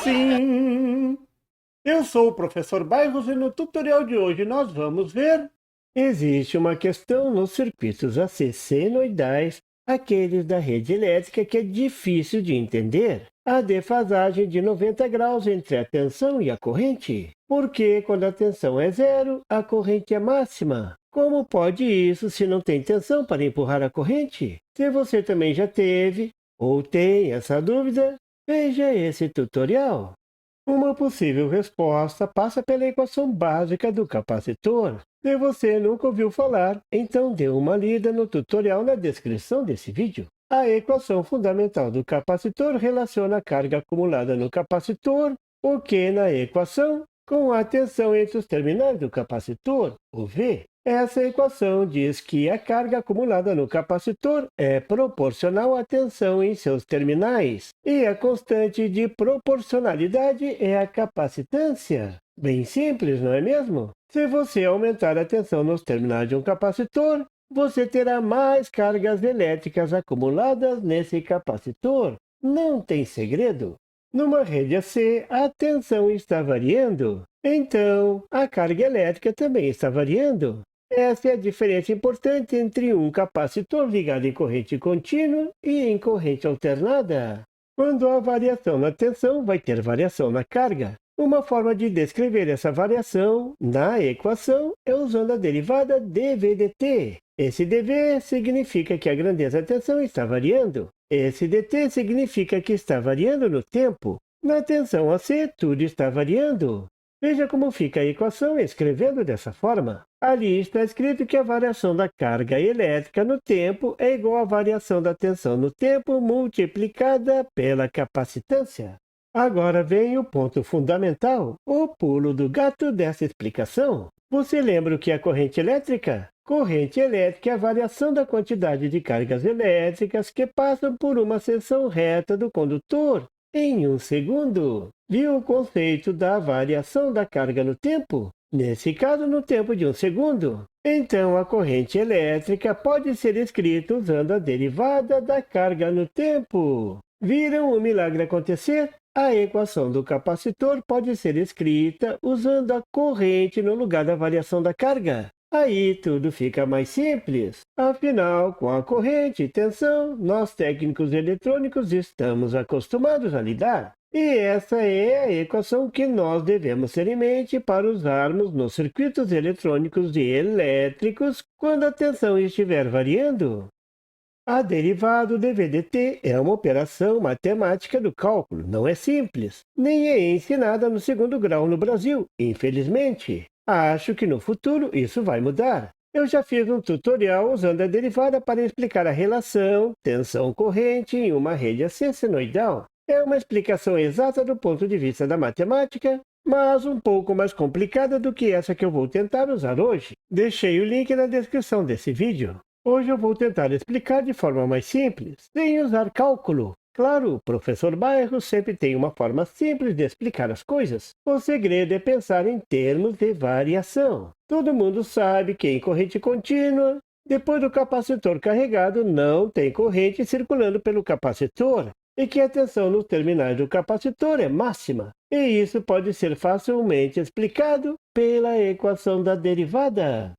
Sim, eu sou o professor Bairros e no tutorial de hoje nós vamos ver. Existe uma questão nos circuitos AC senoidais, aqueles da rede elétrica, que é difícil de entender. A defasagem de 90 graus entre a tensão e a corrente. Porque quando a tensão é zero, a corrente é máxima. Como pode isso se não tem tensão para empurrar a corrente? Se você também já teve ou tem essa dúvida, veja esse tutorial. Uma possível resposta passa pela equação básica do capacitor. Se você nunca ouviu falar, então dê uma lida no tutorial na descrição desse vídeo. A equação fundamental do capacitor relaciona a carga acumulada no capacitor, o Q na equação, com a tensão entre os terminais do capacitor, o V. Essa equação diz que a carga acumulada no capacitor é proporcional à tensão em seus terminais, e a constante de proporcionalidade é a capacitância. Bem simples, não é mesmo? Se você aumentar a tensão nos terminais de um capacitor, você terá mais cargas elétricas acumuladas nesse capacitor. Não tem segredo. Numa rede AC, a tensão está variando, então a carga elétrica também está variando. Essa é a diferença importante entre um capacitor ligado em corrente contínua e em corrente alternada. Quando há variação na tensão, vai ter variação na carga. Uma forma de descrever essa variação na equação é usando a derivada dV/dt. Esse dV significa que a grandeza da tensão está variando. Esse dt significa que está variando no tempo. Na tensão AC, tudo está variando. Veja como fica a equação escrevendo dessa forma. Ali está escrito que a variação da carga elétrica no tempo é igual à variação da tensão no tempo multiplicada pela capacitância. Agora vem o ponto fundamental, o pulo do gato dessa explicação. Você lembra o que é corrente elétrica? Corrente elétrica é a variação da quantidade de cargas elétricas que passam por uma seção reta do condutor em um segundo. Viu o conceito da variação da carga no tempo? Nesse caso, no tempo de um segundo. Então, a corrente elétrica pode ser escrita usando a derivada da carga no tempo. Viram o milagre acontecer? A equação do capacitor pode ser escrita usando a corrente no lugar da variação da carga. Aí tudo fica mais simples. Afinal, com a corrente e tensão, nós técnicos eletrônicos estamos acostumados a lidar. E essa é a equação que nós devemos ter em mente para usarmos nos circuitos eletrônicos e elétricos quando a tensão estiver variando. A derivada dV/dt é uma operação matemática do cálculo, não é simples, nem é ensinada no segundo grau no Brasil, infelizmente. Acho que no futuro isso vai mudar. Eu já fiz um tutorial usando a derivada para explicar a relação tensão-corrente em uma rede AC senoidal. É uma explicação exata do ponto de vista da matemática, mas um pouco mais complicada do que essa que eu vou tentar usar hoje. Deixei o link na descrição desse vídeo. Hoje eu vou tentar explicar de forma mais simples, sem usar cálculo. Claro, o professor Bairros sempre tem uma forma simples de explicar as coisas. O segredo é pensar em termos de variação. Todo mundo sabe que em corrente contínua, depois do capacitor carregado, não tem corrente circulando pelo capacitor, e que a tensão nos terminais do capacitor é máxima. E isso pode ser facilmente explicado pela equação da derivada.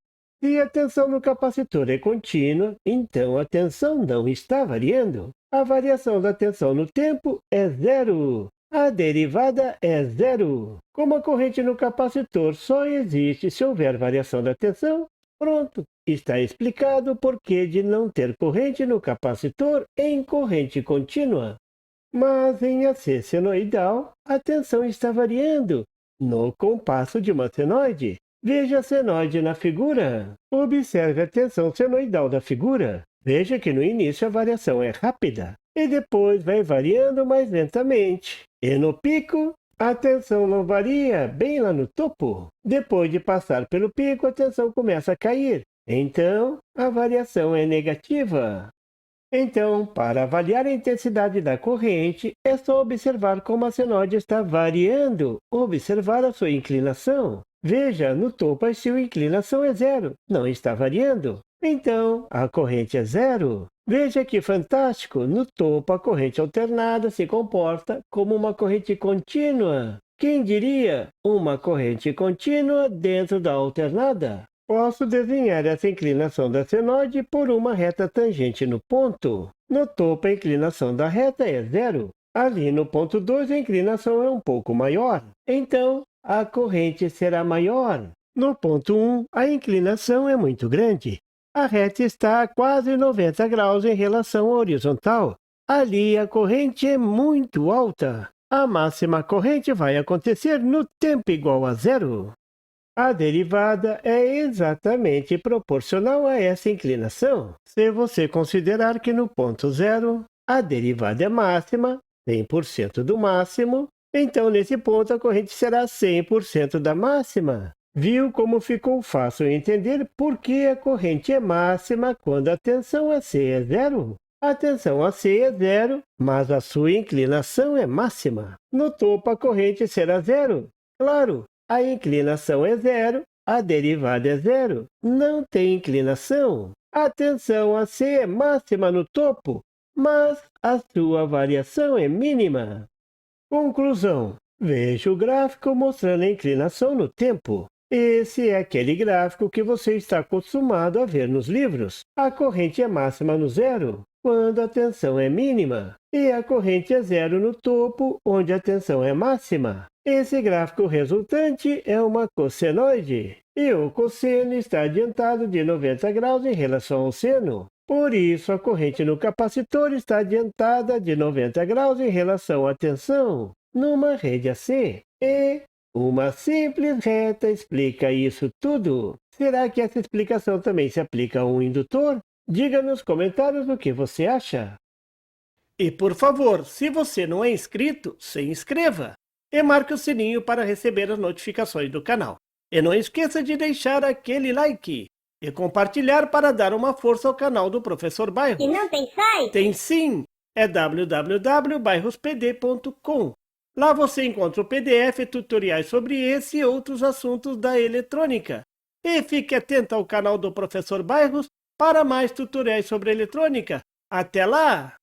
Se a tensão no capacitor é contínua, então a tensão não está variando. A variação da tensão no tempo é zero. A derivada é zero. Como a corrente no capacitor só existe se houver variação da tensão, pronto, está explicado o porquê de não ter corrente no capacitor em corrente contínua. Mas em AC senoidal, a tensão está variando no compasso de uma senoide. Veja a senoide na figura. Observe a tensão senoidal da figura. Veja que no início a variação é rápida e depois vai variando mais lentamente. E no pico, a tensão não varia, bem lá no topo. Depois de passar pelo pico, a tensão começa a cair. Então, a variação é negativa. Então, para avaliar a intensidade da corrente, é só observar como a senoide está variando, observar a sua inclinação. Veja, no topo a sua inclinação é zero, não está variando. Então, a corrente é zero. Veja que fantástico! No topo, a corrente alternada se comporta como uma corrente contínua. Quem diria? Uma corrente contínua dentro da alternada. Posso desenhar essa inclinação da senoide por uma reta tangente no ponto. No topo, a inclinação da reta é zero. Ali no ponto 2, a inclinação é um pouco maior. Então, a corrente será maior. No ponto 1, a inclinação é muito grande. A reta está a quase 90 graus em relação à horizontal. Ali, a corrente é muito alta. A máxima corrente vai acontecer no tempo igual a zero. A derivada é exatamente proporcional a essa inclinação. Se você considerar que no ponto zero, a derivada é máxima, 100% do máximo, então nesse ponto a corrente será 100% da máxima. Viu como ficou fácil entender por que a corrente é máxima quando a tensão AC é zero? A tensão AC é zero, mas a sua inclinação é máxima. No topo a corrente será zero. Claro, a inclinação é zero, a derivada é zero. Não tem inclinação. A tensão AC é máxima no topo, mas a sua variação é mínima. Conclusão. Veja o gráfico mostrando a inclinação no tempo. Esse é aquele gráfico que você está acostumado a ver nos livros. A corrente é máxima no zero, quando a tensão é mínima, e a corrente é zero no topo, onde a tensão é máxima. Esse gráfico resultante é uma cossenoide, e o cosseno está adiantado de 90 graus em relação ao seno. Por isso, a corrente no capacitor está adiantada de 90 graus em relação à tensão, numa rede AC. E uma simples reta explica isso tudo. Será que essa explicação também se aplica a um indutor? Diga nos comentários o que você acha. E por favor, se você não é inscrito, se inscreva e marque o sininho para receber as notificações do canal. E não esqueça de deixar aquele like e compartilhar para dar uma força ao canal do Professor Bairros. E não tem site? Tem sim! É www.bairrospd.com. Lá você encontra o PDF e tutoriais sobre esse e outros assuntos da eletrônica. E fique atento ao canal do Professor Bairros para mais tutoriais sobre eletrônica. Até lá!